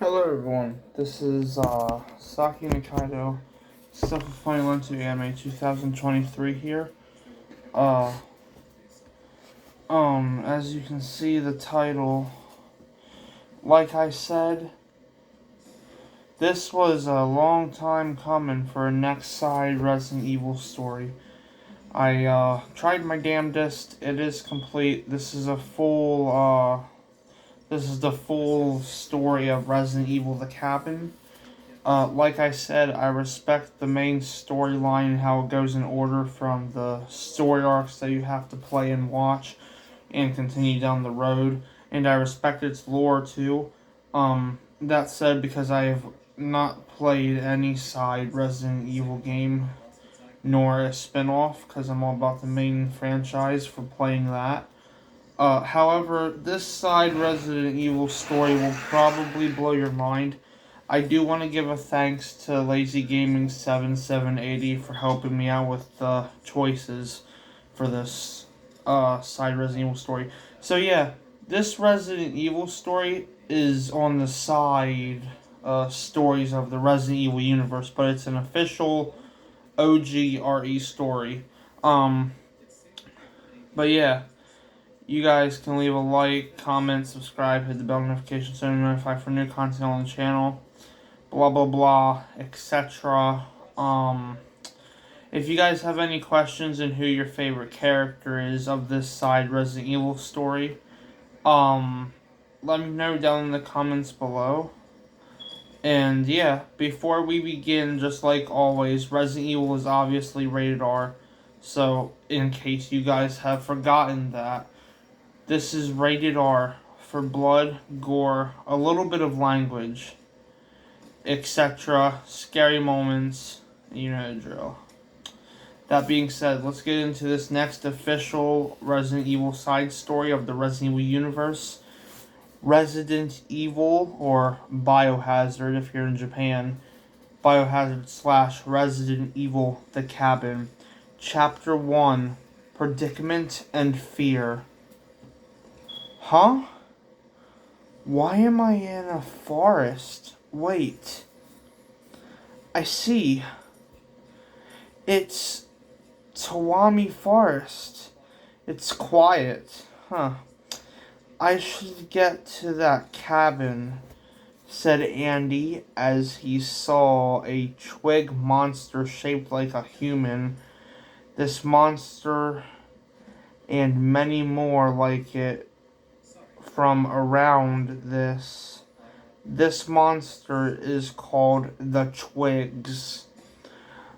Hello everyone, this is Saki Nikaido, Stuff of Funny Lens Anime 2023 here. Uh, as you can see the title, like I said, this was a long time coming for a next side Resident Evil story. I tried my damnedest, it is complete, this is the full story of Resident Evil The Cabin. Like I said, I respect the main storyline and how it goes in order from the story arcs that you have to play and watch and continue down the road. And I respect its lore too. That said, because I have not played any side Resident Evil game nor a spin-off, because I'm all about the main franchise for playing that. However, this side Resident Evil story will probably blow your mind. I do want to give a thanks to Lazy Gaming 7780 for helping me out with the choices for this side Resident Evil story. So yeah, this Resident Evil story is on the side stories of the Resident Evil universe, but it's an official OGRE story. Um, but yeah. You guys can leave a like, comment, subscribe, hit the bell notification so you're notified for new content on the channel. Blah blah blah, etc. If you guys have any questions on who your favorite character is of this side Resident Evil story, let me know down in the comments below. And yeah, before we begin, just like always, Resident Evil is obviously rated R. So in case you guys have forgotten that. This is rated R for blood, gore, a little bit of language, etc. Scary moments, you know the drill. That being said, let's get into this next official Resident Evil side story of the Resident Evil universe. Resident Evil, or Biohazard if you're in Japan. Biohazard / Resident Evil The Cabin. Chapter 1, Predicament and Fear. Huh? Why am I in a forest? Wait. I see. It's Tawami Forest. It's quiet. Huh. I should get to that cabin, said Andy as he saw a twig monster shaped like a human. This monster and many more like it from around this. This monster is called the Twigs.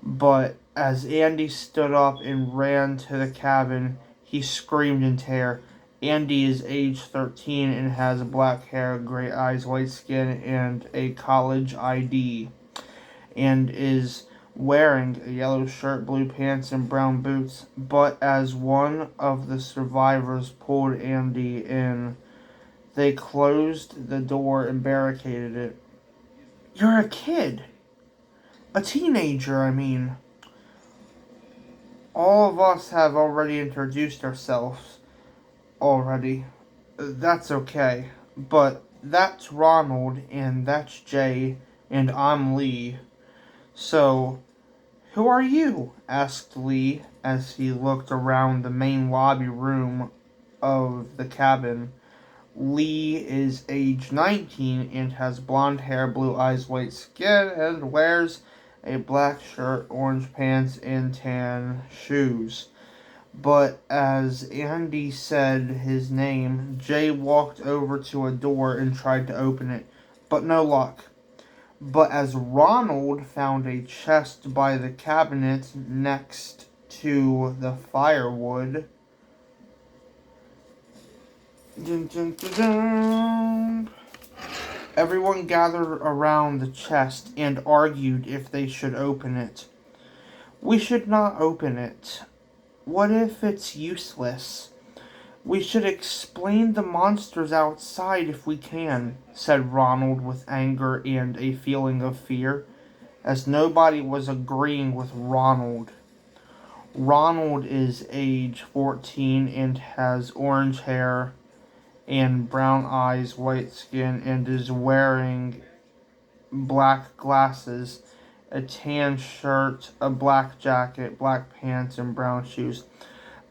But as Andy stood up and ran to the cabin, he screamed in terror. Andy is age 13 and has black hair, gray eyes, white skin, and a college ID. And is wearing a yellow shirt, blue pants, and brown boots. But as one of the survivors pulled Andy in, they closed the door and barricaded it. You're a kid. A teenager, I mean. All of us have already introduced ourselves. Already. That's okay. But that's Ronald, and that's Jay, and I'm Lee. So, who are you? Asked Lee as he looked around the main lobby room of the cabin. Lee is age 19 and has blonde hair, blue eyes, white skin, and wears a black shirt, orange pants, and tan shoes. But as Andy said his name, Jay walked over to a door and tried to open it, but no luck. But as Ronald found a chest by the cabinet next to the firewood, dun, dun, dun, dun. Everyone gathered around the chest and argued if they should open it. We should not open it. What if it's useless? We should explain the monsters outside if we can, said Ronald with anger and a feeling of fear, as nobody was agreeing with Ronald. Ronald is age 14 and has orange hair and brown eyes, white skin, and is wearing black glasses, a tan shirt, a black jacket, black pants, and brown shoes.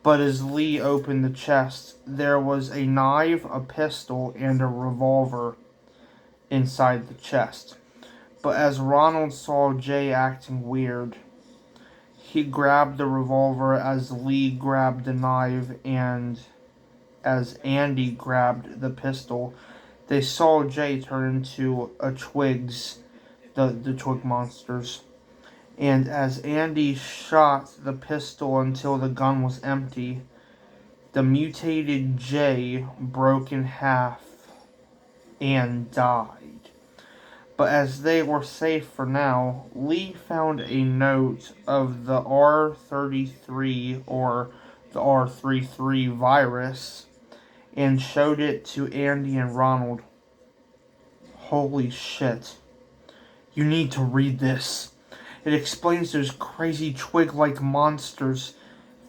But as Lee opened the chest, there was a knife, a pistol, and a revolver inside the chest. But as Ronald saw Jay acting weird, he grabbed the revolver as Lee grabbed the knife, and as Andy grabbed the pistol. They saw Jay turn into a Twigs, the Twig monsters. And as Andy shot the pistol until the gun was empty, the mutated Jay broke in half and died. But as they were safe for now, Lee found a note of the R33 or the R33 virus and showed it to Andy and Ronald. Holy shit. You need to read this. It explains those crazy twig-like monsters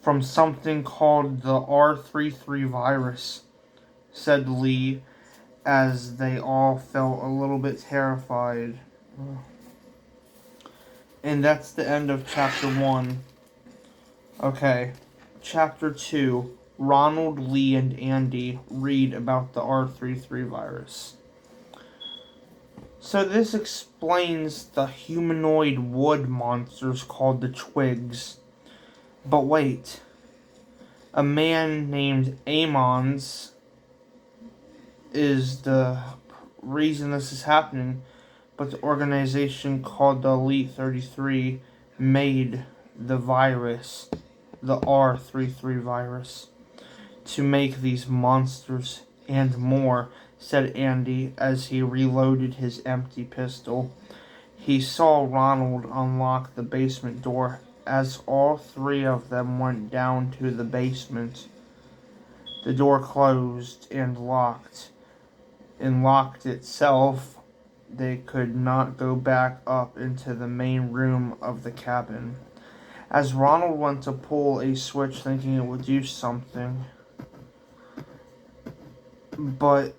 from something called the R33 virus, said Lee, as they all felt a little bit terrified. And that's the end of chapter 1. Okay, chapter 2. Ronald, Lee, and Andy read about the R33 virus. So this explains the humanoid wood monsters called the Twigs. But wait, a man named Amons is the reason this is happening, but the organization called the Elite 33 made the virus, the R33 virus, to make these monsters and more, said Andy as he reloaded his empty pistol. He saw Ronald unlock the basement door as all three of them went down to the basement. The door closed and locked. And locked itself. They could not go back up into the main room of the cabin. As Ronald went to pull a switch thinking it would do something, but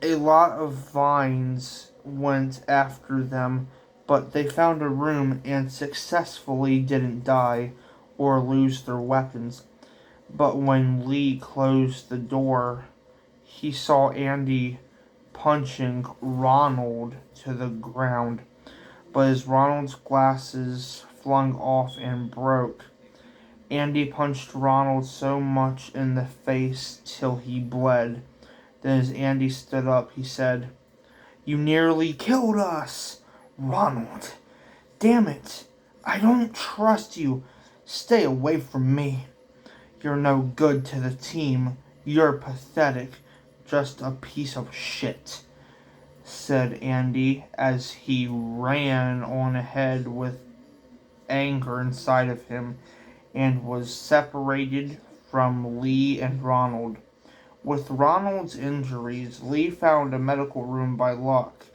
a lot of vines went after them, but they found a room and successfully didn't die or lose their weapons. But when Lee closed the door, he saw Andy punching Ronald to the ground. But as Ronald's glasses flung off and broke, Andy punched Ronald so much in the face till he bled. Then as Andy stood up, he said, "You nearly killed us, Ronald. Damn it. I don't trust you. Stay away from me. You're no good to the team. You're pathetic. Just a piece of shit," said Andy as he ran on ahead with anger inside of him and was separated from Lee and Ronald. With Ronald's injuries, Lee found a medical room by luck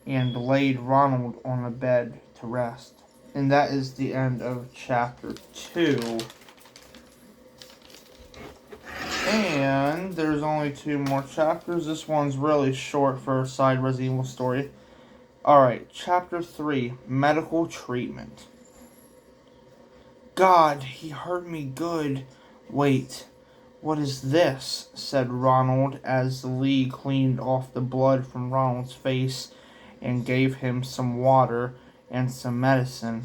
and laid Ronald on a bed to rest. And that is the end of chapter 2. And there's only 2 more chapters. This one's really short for a side Resident Evil story. Alright, chapter 3, medical treatment. God, he hurt me good. Wait, what is this? Said Ronald as Lee cleaned off the blood from Ronald's face and gave him some water and some medicine.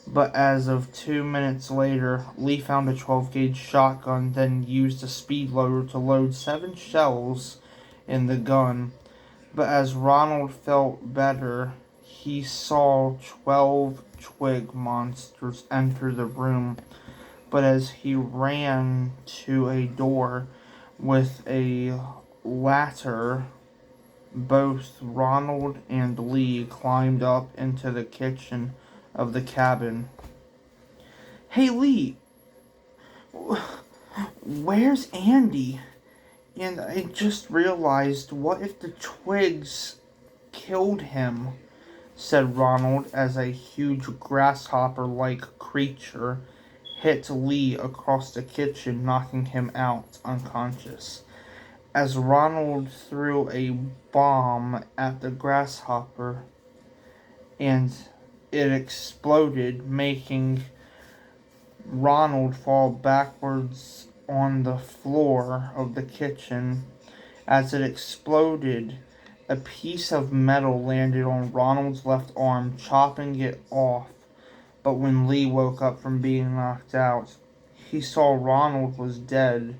But as of 2 minutes later, Lee found a 12-gauge shotgun, then used a speed loader to load 7 shells in the gun. But as Ronald felt better, he saw 12 twig monsters enter the room. But as he ran to a door with a ladder, both Ronald and Lee climbed up into the kitchen of the cabin. "Hey Lee, where's Andy? And I just realized, what if the twigs killed him?" said Ronald as a huge grasshopper-like creature hit Lee across the kitchen, knocking him out unconscious. as Ronald threw a bomb at the grasshopper and it exploded, making Ronald fall backwards on the floor of the kitchen. As it exploded, a piece of metal landed on Ronald's left arm, chopping it off. But when Lee woke up from being knocked out, he saw Ronald was dead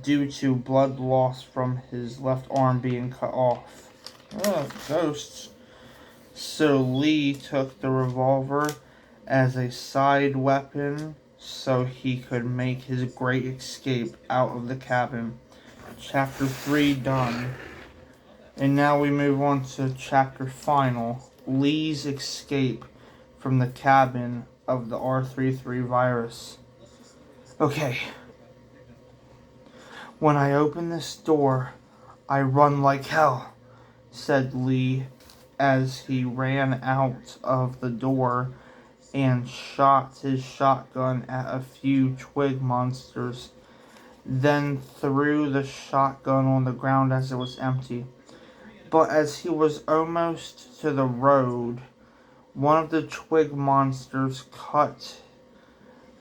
due to blood loss from his left arm being cut off. Ghosts. So Lee took the revolver as a side weapon so he could make his great escape out of the cabin. Chapter 3 done. And now we move on to chapter final, Lee's escape from the cabin of the R33 virus. Okay. When I open this door, I run like hell, said Lee as he ran out of the door and shot his shotgun at a few twig monsters, then threw the shotgun on the ground as it was empty. But as he was almost to the road, one of the twig monsters cut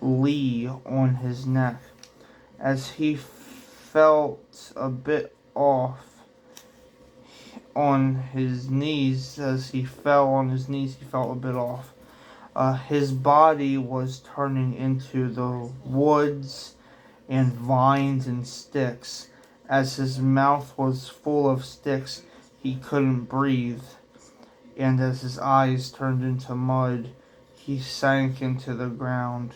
Lee on his neck. As he felt a bit off on his knees, he felt a bit off. His body was turning into the woods and vines and sticks. As his mouth was full of sticks, he couldn't breathe. And as his eyes turned into mud, he sank into the ground.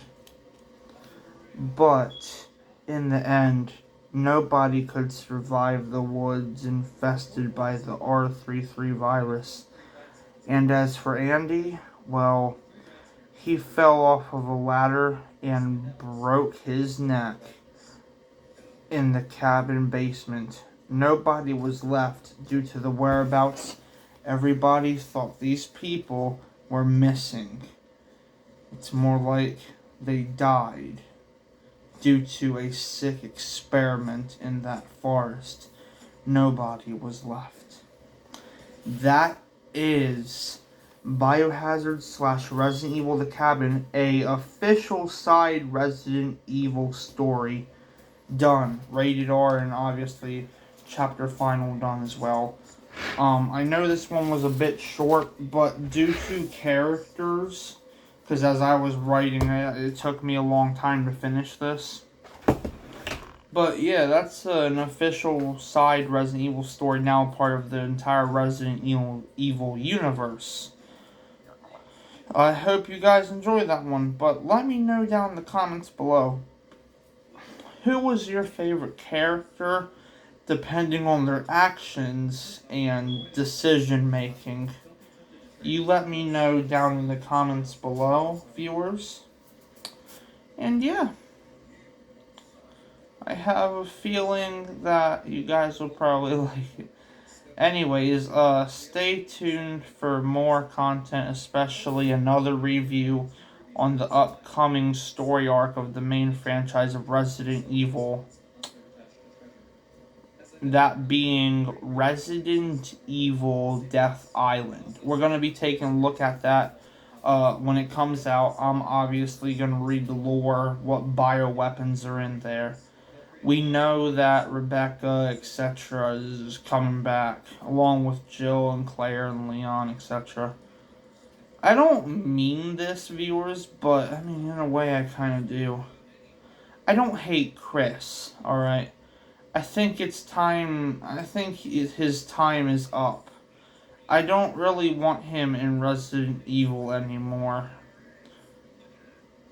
But in the end, nobody could survive the woods infested by the R33 virus. And as for Andy, well, he fell off of a ladder and broke his neck in the cabin basement. Nobody was left due to the whereabouts. Everybody thought these people were missing. It's more like they died due to a sick experiment in that forest. Nobody was left. That is Biohazard / Resident Evil The Cabin, a official side Resident Evil story done. Rated R, and obviously chapter final done as well. I know this one was a bit short, but due to characters, because as I was writing it took me a long time to finish this. But yeah, that's an official side Resident Evil story, now part of the entire Resident Evil universe. I hope you guys enjoyed that one, but let me know down in the comments below. Who was your favorite character, depending on their actions and decision making? You let me know down in the comments below, viewers. And yeah, I have a feeling that you guys will probably like it. Anyways, stay tuned for more content, especially another review on the upcoming story arc of the main franchise of Resident Evil. That being Resident Evil Death Island. We're going to be taking a look at that when it comes out. I'm obviously going to read the lore, what bioweapons are in there. We know that Rebecca, etc. is coming back, along with Jill and Claire and Leon, etc. I don't mean this, viewers, but I mean, in a way I kind of do. I don't hate Chris, alright? I think it's time, his time is up. I don't really want him in Resident Evil anymore.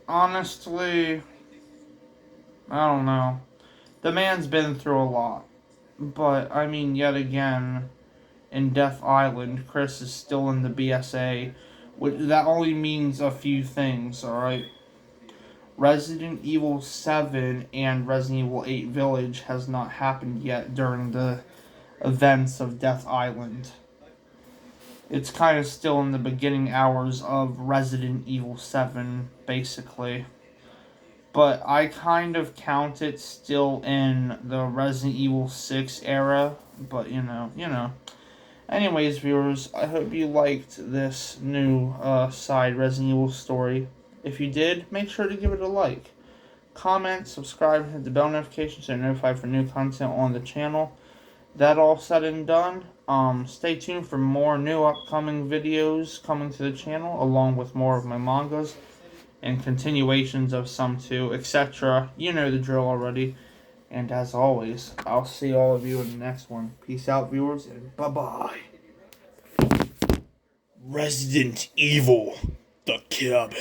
Honestly, I don't know. The man's been through a lot. But, I mean, yet again, in Death Island, Chris is still in the BSA. That only means a few things, alright? Resident Evil 7 and Resident Evil 8 Village has not happened yet during the events of Death Island. It's kind of still in the beginning hours of Resident Evil 7, basically. but I kind of count it still in the Resident Evil 6 era, but you know. Anyways, viewers, I hope you liked this new side Resident Evil story. If you did, make sure to give it a like. Comment, subscribe, and hit the bell notification so you're notified for new content on the channel. That all said and done, stay tuned for more new upcoming videos coming to the channel, along with more of my mangas and continuations of some too, etc. You know the drill already. And as always, I'll see all of you in the next one. Peace out, viewers, and bye-bye. Resident Evil, the Cabin.